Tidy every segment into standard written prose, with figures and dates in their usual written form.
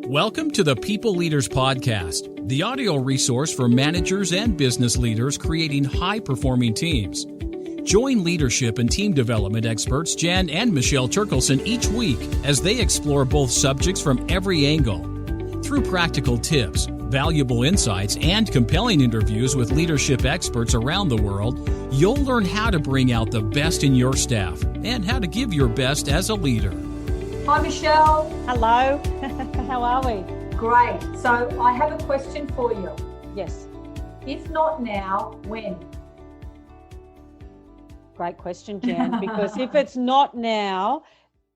Welcome to the People Leaders Podcast, the audio resource for managers and business leaders creating high-performing teams. Join leadership and team development experts Jen and Michelle Turkelson each week as they explore both subjects from every angle. Through practical tips, valuable insights, and compelling interviews with leadership experts around the world, you'll learn how to bring out the best in your staff and how to give your best as a leader. Hi, Michelle. Hello. How are we? Great. So I have a question for you. Yes. If not now, when? Great question, Jan, because if it's not now,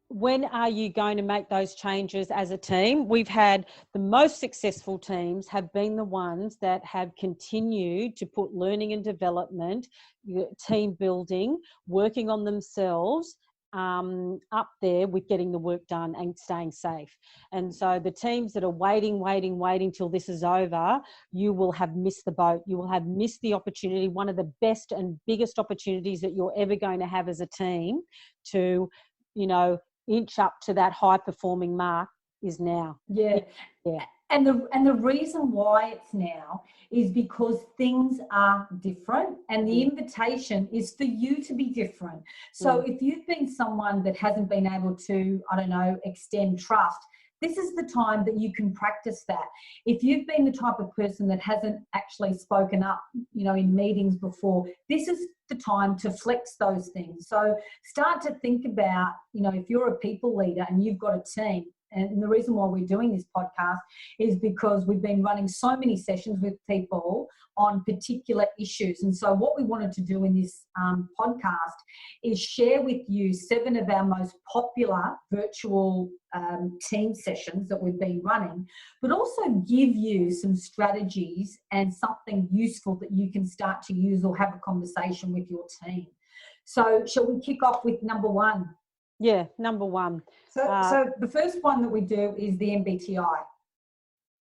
when are you going to make those changes as a team? We've had the most successful teams have been the ones that have continued to put learning and development, team building, working on themselves up there with getting the work done and staying safe. And so the teams that are waiting till this is over, you will have missed the boat. You will have missed the opportunity, one of the best and biggest opportunities that you're ever going to have as a team to, inch up to that high performing mark is now. Yeah. And the reason why it's now is because things are different and the invitation is for you to be different. So if you've been someone that hasn't been able to, extend trust, this is the time that you can practice that. If you've been the type of person that hasn't actually spoken up, in meetings before, this is the time to flex those things. So start to think about, if you're a people leader and you've got a team, and the reason why we're doing this podcast is because we've been running so many sessions with people on particular issues. And so what we wanted to do in this podcast is share with you 7 of our most popular virtual team sessions that we've been running, but also give you some strategies and something useful that you can start to use or have a conversation with your team. So shall we kick off with number 1? Yeah, number 1. So the first one that we do is the MBTI.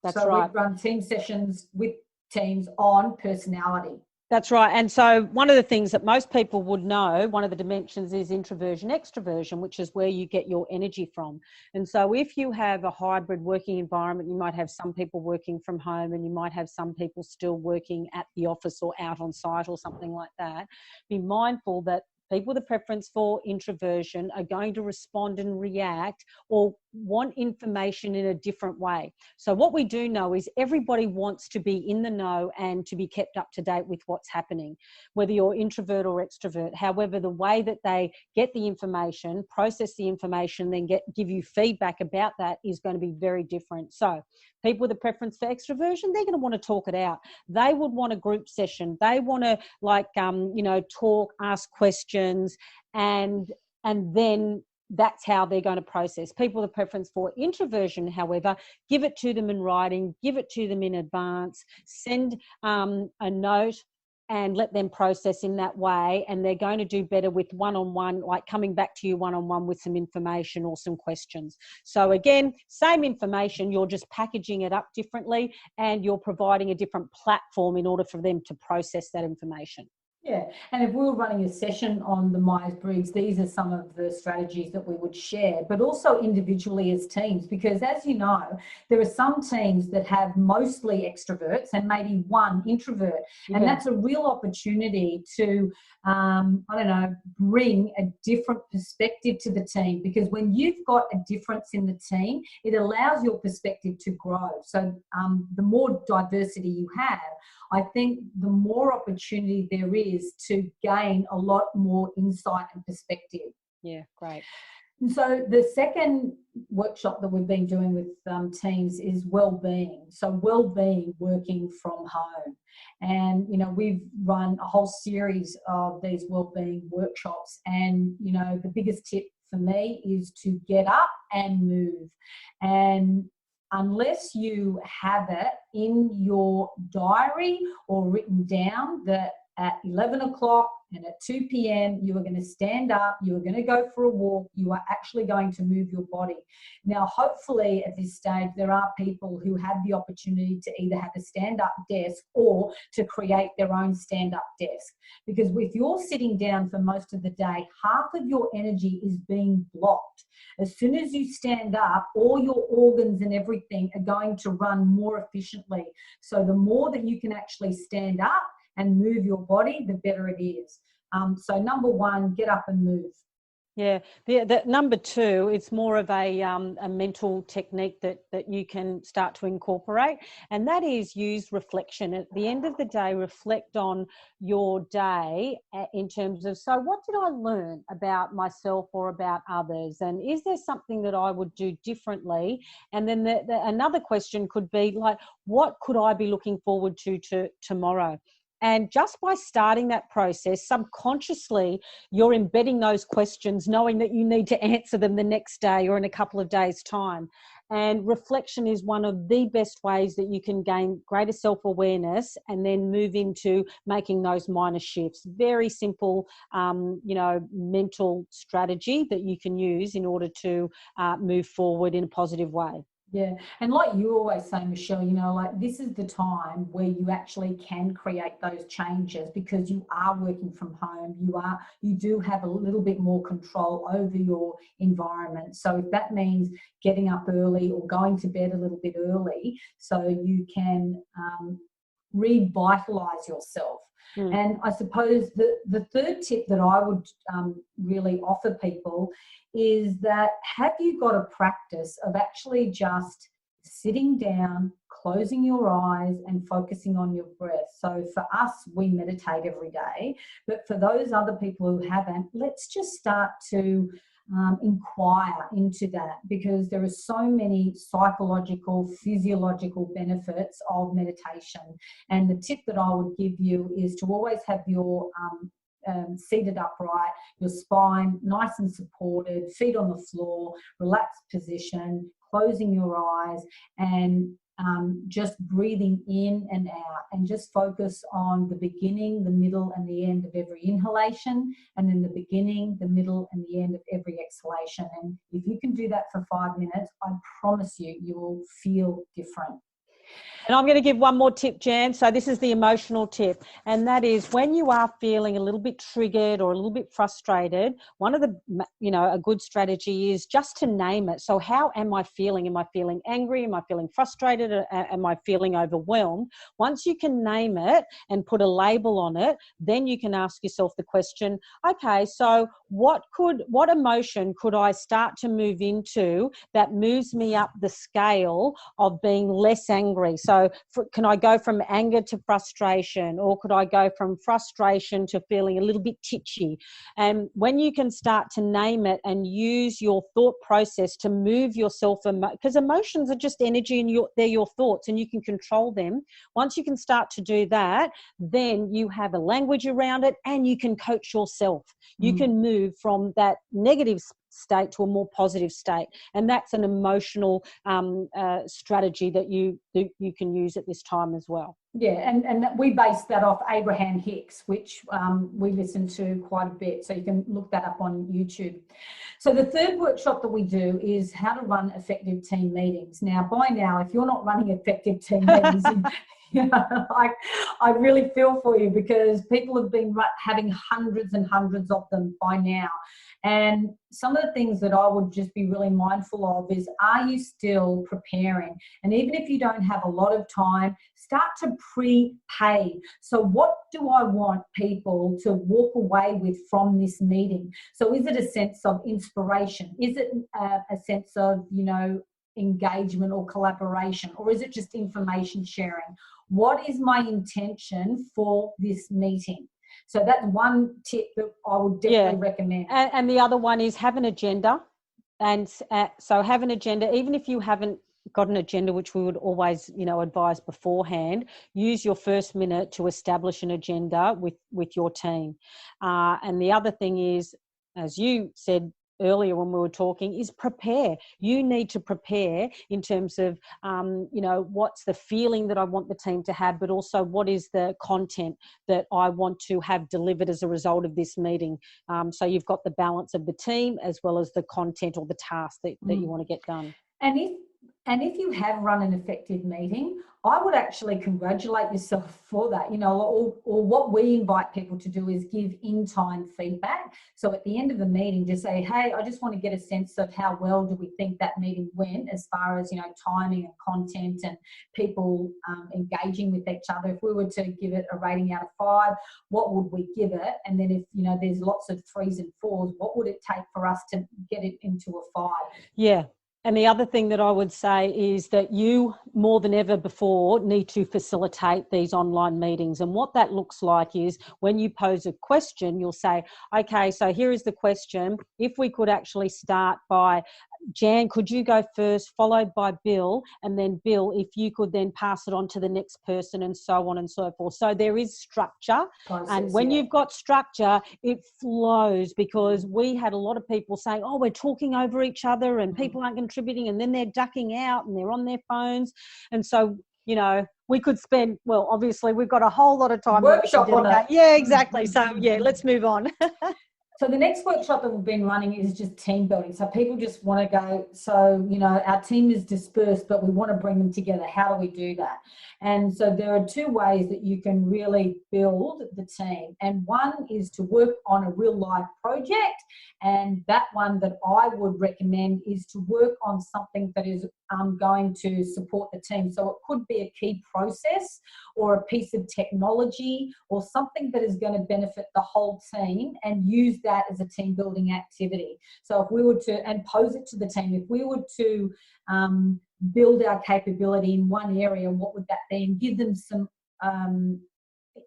That's right. We run team sessions with teams on personality. That's right. And so one of the things that most people would know, one of the dimensions is introversion, extroversion, which is where you get your energy from. And so if you have a hybrid working environment, you might have some people working from home and you might have some people still working at the office or out on site or something like that. Be mindful that people with a preference for introversion are going to respond and react or want information in a different way. So what we do know is everybody wants to be in the know and to be kept up to date with what's happening, whether you're introvert or extrovert. However, the way that they get the information, process the information, then give you feedback about that is going to be very different. So people with a preference for extroversion, they're going to want to talk it out. They would want a group session. They want to talk, ask questions, and then that's how they're going to process. People with a preference for introversion, however, give it to them in writing, give it to them in advance, send a note and let them process in that way. And they're going to do better with one-on-one, like coming back to you one-on-one with some information or some questions. So again, same information, you're just packaging it up differently and you're providing a different platform in order for them to process that information. Yeah, and if we were running a session on the Myers-Briggs, these are some of the strategies that we would share, but also individually as teams, because as you know, there are some teams that have mostly extroverts and maybe one introvert, and that's a real opportunity to, bring a different perspective to the team, because when you've got a difference in the team, it allows your perspective to grow. So the more diversity you have, I think the more opportunity there is to gain a lot more insight and perspective. Yeah, great. And so the second workshop that we've been doing with teams is well-being. So well-being working from home. And, we've run a whole series of these well-being workshops. And, the biggest tip for me is to get up and move. And unless you have it in your diary or written down that at 11 o'clock and at 2 p.m., you are going to stand up, you are going to go for a walk, you are actually going to move your body. Now, hopefully at this stage, there are people who have the opportunity to either have a stand-up desk or to create their own stand-up desk. Because if you're sitting down for most of the day, half of your energy is being blocked. As soon as you stand up, all your organs and everything are going to run more efficiently. So the more that you can actually stand up and move your body, the better it is. So number one, get up and move. Yeah, the number two, it's more of a mental technique that you can start to incorporate, and that is use reflection. At the end of the day, reflect on your day in terms of, so what did I learn about myself or about others, and is there something that I would do differently? And then another question could be like, what could I be looking forward to tomorrow? And just by starting that process, subconsciously, you're embedding those questions, knowing that you need to answer them the next day or in a couple of days' time. And reflection is one of the best ways that you can gain greater self-awareness and then move into making those minor shifts. Very simple, mental strategy that you can use in order to move forward in a positive way. Yeah. And like you always say, Michelle, like this is the time where you actually can create those changes because you are working from home. You do have a little bit more control over your environment. So if that means getting up early or going to bed a little bit early so you can revitalize yourself. And I suppose the third tip that I would really offer people is that, have you got a practice of actually just sitting down, closing your eyes and focusing on your breath? So for us, we meditate every day, but for those other people who haven't, let's just start to inquire into that, because there are so many psychological, physiological benefits of meditation. And the tip that I would give you is to always have your seated upright, your spine nice and supported, feet on the floor, relaxed position, closing your eyes, and just breathing in and out, and just focus on the beginning, the middle and the end of every inhalation, and then the beginning, the middle and the end of every exhalation. And if you can do that for 5 minutes, I promise you will feel different. And I'm going to give one more tip, Jan. So this is the emotional tip. And that is, when you are feeling a little bit triggered or a little bit frustrated, one of the, a good strategy is just to name it. So how am I feeling? Am I feeling angry? Am I feeling frustrated? Am I feeling overwhelmed? Once you can name it and put a label on it, then you can ask yourself the question, okay, so what emotion could I start to move into that moves me up the scale of being less angry? So can I go from anger to frustration, or could I go from frustration to feeling a little bit titchy? And when you can start to name it and use your thought process to move yourself, because emotions are just energy and they're your thoughts and you can control them. Once you can start to do that, then you have a language around it and you can coach yourself. You can move from that negative state to a more positive state, and that's an emotional strategy that you can use at this time as well. Yeah, and we base that off Abraham Hicks, which we listen to quite a bit, so you can look that up on YouTube. So the third workshop that we do is how to run effective team meetings. Now, by now, if you're not running effective team meetings, I really feel for you, because people have been having hundreds and hundreds of them by now. And some of the things that I would just be really mindful of is, are you still preparing? And even if you don't have a lot of time, start to pre-pay. So what do I want people to walk away with from this meeting? So is it a sense of inspiration? Is it a sense of, engagement or collaboration? Or is it just information sharing? What is my intention for this meeting? So that's one tip that I would definitely recommend. And the other one is have an agenda. And so have an agenda, even if you haven't got an agenda, which we would always, advise beforehand, use your first minute to establish an agenda with your team. And the other thing is, as you said, earlier when we were talking, is prepare. You need to prepare in terms of, what's the feeling that I want the team to have, but also what is the content that I want to have delivered as a result of this meeting. So you've got the balance of the team as well as the content or the task that you want to get done. And if you have run an effective meeting, I would actually congratulate yourself for that, or what we invite people to do is give in-time feedback. So at the end of the meeting, just say, hey, I just want to get a sense of how well do we think that meeting went as far as, timing and content and people engaging with each other. If we were to give it a rating out of 5, what would we give it? And then if, there's lots of 3s and 4s, what would it take for us to get it into a 5? Yeah. And the other thing that I would say is that you, more than ever before, need to facilitate these online meetings. And what that looks like is when you pose a question, you'll say, okay, so here is the question. If we could actually start by, Jan, could you go first, followed by Bill, and then Bill, if you could then pass it on to the next person, and so on and so forth. So there is structure. And when you've got structure, it flows, because we had a lot of people saying, oh, we're talking over each other and people aren't contributing, and then they're ducking out and they're on their phones. And so, we could spend, well, obviously we've got a whole lot of time. Workshop on it. Yeah, exactly. So yeah, let's move on. So the next workshop that we've been running is just team building. So people just want to go, so, our team is dispersed, but we want to bring them together. How do we do that? And so there are 2 ways that you can really build the team. And one is to work on a real life project. And that one that I would recommend is to work on something that is going to support the team. So it could be a key process or a piece of technology or something that is going to benefit the whole team, and use that as a team building activity. So if we were to, and pose it to the team, if we were to build our capability in one area, what would that be? And give them some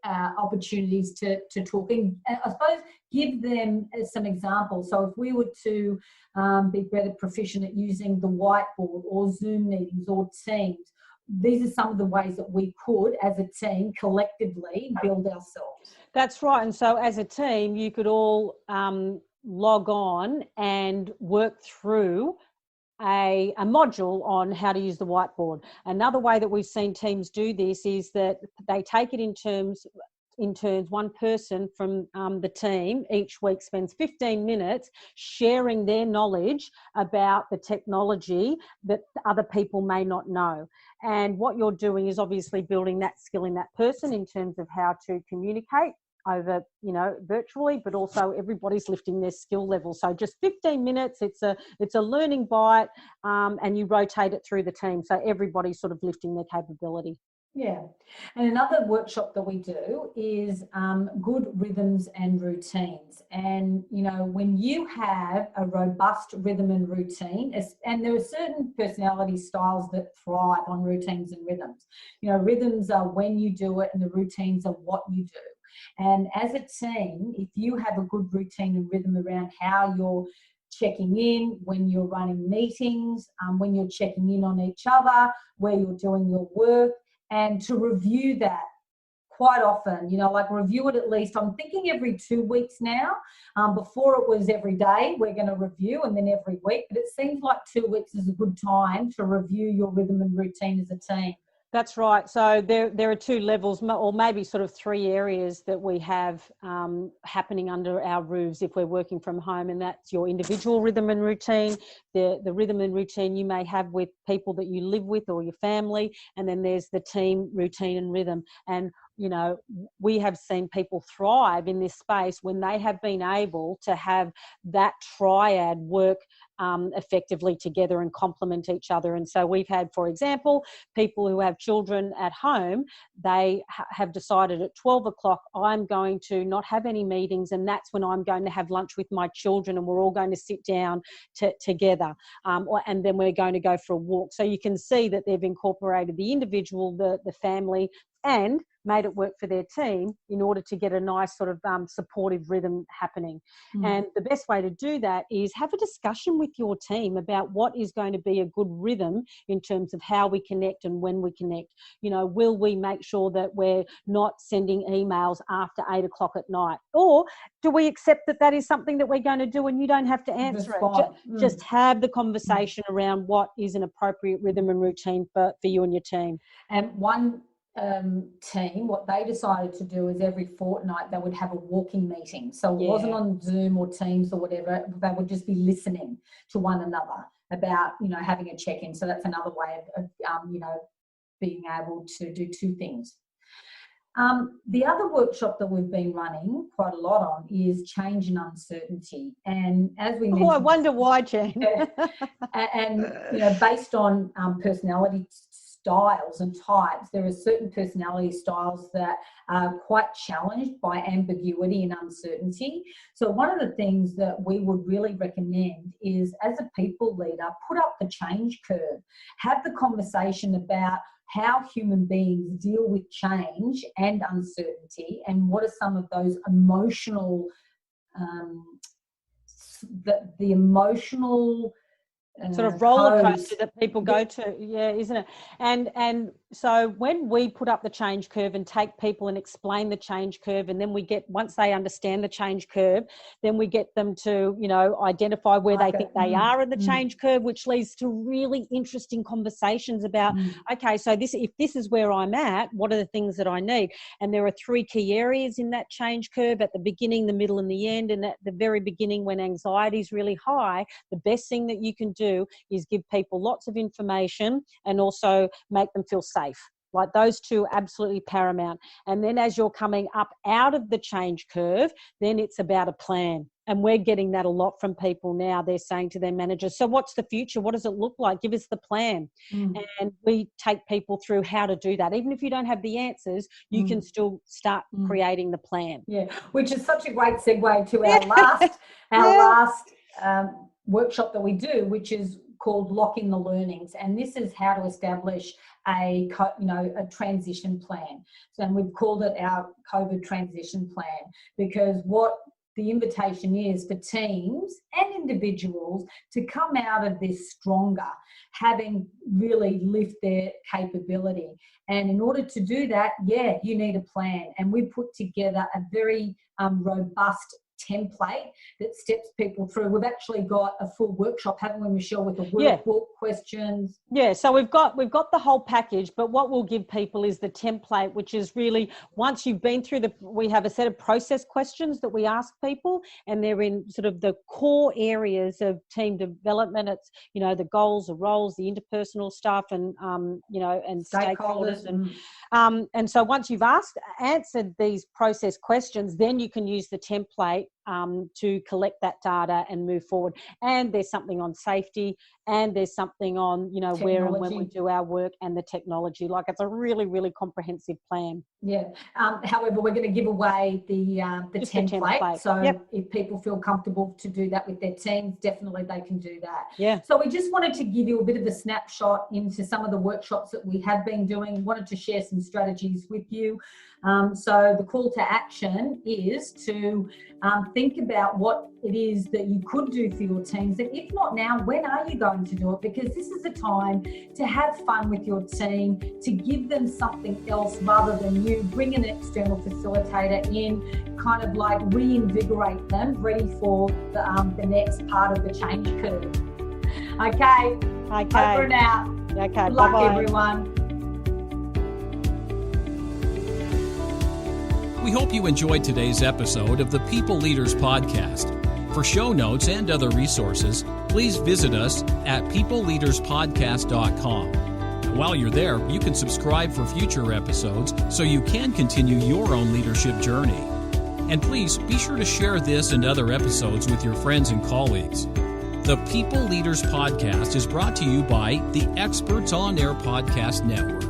opportunities to talk, and I suppose give them some examples. So if we were to be better proficient at using the whiteboard or Zoom meetings or Teams, these are some of the ways that we could, as a team, collectively build ourselves. That's right. And so as a team, you could all log on and work through a module on how to use the whiteboard. Another way that we've seen teams do this is that they take it in turns. One person from the team each week spends 15 minutes sharing their knowledge about the technology that other people may not know. And what you're doing is obviously building that skill in that person in terms of how to communicate over, virtually, but also everybody's lifting their skill level. So just 15 minutes, it's a learning bite, and you rotate it through the team. So everybody's sort of lifting their capability. Yeah. And another workshop that we do is good rhythms and routines. And, when you have a robust rhythm and routine, and there are certain personality styles that thrive on routines and rhythms. Rhythms are when you do it, and the routines are what you do. And as a team, if you have a good routine and rhythm around how you're checking in, when you're running meetings, when you're checking in on each other, where you're doing your work, and to review that quite often, review it at least, I'm thinking every 2 weeks now. Before it was every day, we're going to review, and then every week. But it seems like 2 weeks is a good time to review your rhythm and routine as a team. That's right. So there are 2 levels, or maybe sort of 3 areas that we have happening under our roofs if we're working from home, and that's your individual rhythm and routine, the rhythm and routine you may have with people that you live with or your family, and then there's the team routine and rhythm. And we have seen people thrive in this space when they have been able to have that triad work effectively together and complement each other. And so we've had, for example, people who have children at home, they have decided at 12 o'clock, I'm going to not have any meetings, and that's when I'm going to have lunch with my children, and we're all going to sit down together, and then we're going to go for a walk. So you can see that they've incorporated the individual, the family, and made it work for their team in order to get a nice sort of supportive rhythm happening. And the best way to do that is have a discussion with your team about what is going to be a good rhythm in terms of how we connect and when we connect. You know, will we make sure that we're not sending emails after 8 o'clock at night? Or do we accept that that is something that we're going to do and you don't have to answer it? Just have the conversation around what is an appropriate rhythm and routine for you and your team. And one team, what they decided to do is every fortnight they would have a walking meeting. So it wasn't on Zoom or Teams or whatever. They would just be listening to one another about, you know, having a check-in. So that's another way of you know, being able to do two things. The other workshop that we've been running quite a lot on is change and uncertainty. And as we mentioned, I wonder why, Jen. and you know, based on personality styles and types, there are certain personality styles that are quite challenged by ambiguity and uncertainty. So one of the things that we would really recommend is, as a people leader, put up the change curve. Have the conversation about how human beings deal with change and uncertainty, and what are some of those emotional, the emotional sort of roller coaster that people go to, isn't it? And so when we put up the change curve and take people and explain the change curve, and then we get, once they understand the change curve, then we get them to, you know, identify where they think they are in the change curve, which leads to really interesting conversations about, okay, so if this is where I'm at, what are the things that I need? And there are 3 key areas in that change curve: at the beginning, the middle, and the end. And at the very beginning, when anxiety is really high, the best thing that you can do is give people lots of information and also make them feel safe. Like, those two absolutely paramount. And then as you're coming up out of the change curve, then it's about a plan. And we're getting that a lot from people now. They're saying to their managers, so what's the future? What does it look like? Give us the plan. And we take people through how to do that. Even if you don't have the answers, you can still start creating the plan. Yeah, which is such a great segue to our last workshop that we do, which is called Lock in the Learnings. And this is how to establish a transition plan. So, and we've called it our COVID transition plan, because what the invitation is for teams and individuals to come out of this stronger, having really lift their capability. And in order to do that, you need a plan. And we put together a very robust template that steps people through. We've actually got a full workshop, haven't we, Michelle, with a workbook, questions? Yeah, so we've got the whole package, but what we'll give people is the template, which is really, once you've been through we have a set of process questions that we ask people, and they're in sort of the core areas of team development. It's, you know, the goals, the roles, the interpersonal stuff, and and stakeholders, and so once you've answered these process questions, then you can use the template to collect that data and move forward. And there's something on safety, and there's something on, you know, technology, where and when we do our work, and the technology. Like, it's a really, really comprehensive plan. Yeah. However, we're going to give away the template. So if people feel comfortable to do that with their teams, definitely they can do that. Yeah. So we just wanted to give you a bit of a snapshot into some of the workshops that we have been doing. Wanted to share some strategies with you. So the call to action is to think about what it is that you could do for your teams. And if not now, when are you going to do it? Because this is the time to have fun with your team, to give them something else rather than you bring an external facilitator in, kind of like reinvigorate them, ready for the next part of the change curve. Okay. Over and out. Okay. Good luck, everyone. We hope you enjoyed today's episode of the People Leaders Podcast. For show notes and other resources, please visit us at peopleleaderspodcast.com. And while you're there, you can subscribe for future episodes so you can continue your own leadership journey. And please be sure to share this and other episodes with your friends and colleagues. The People Leaders Podcast is brought to you by the Experts on Air Podcast Network.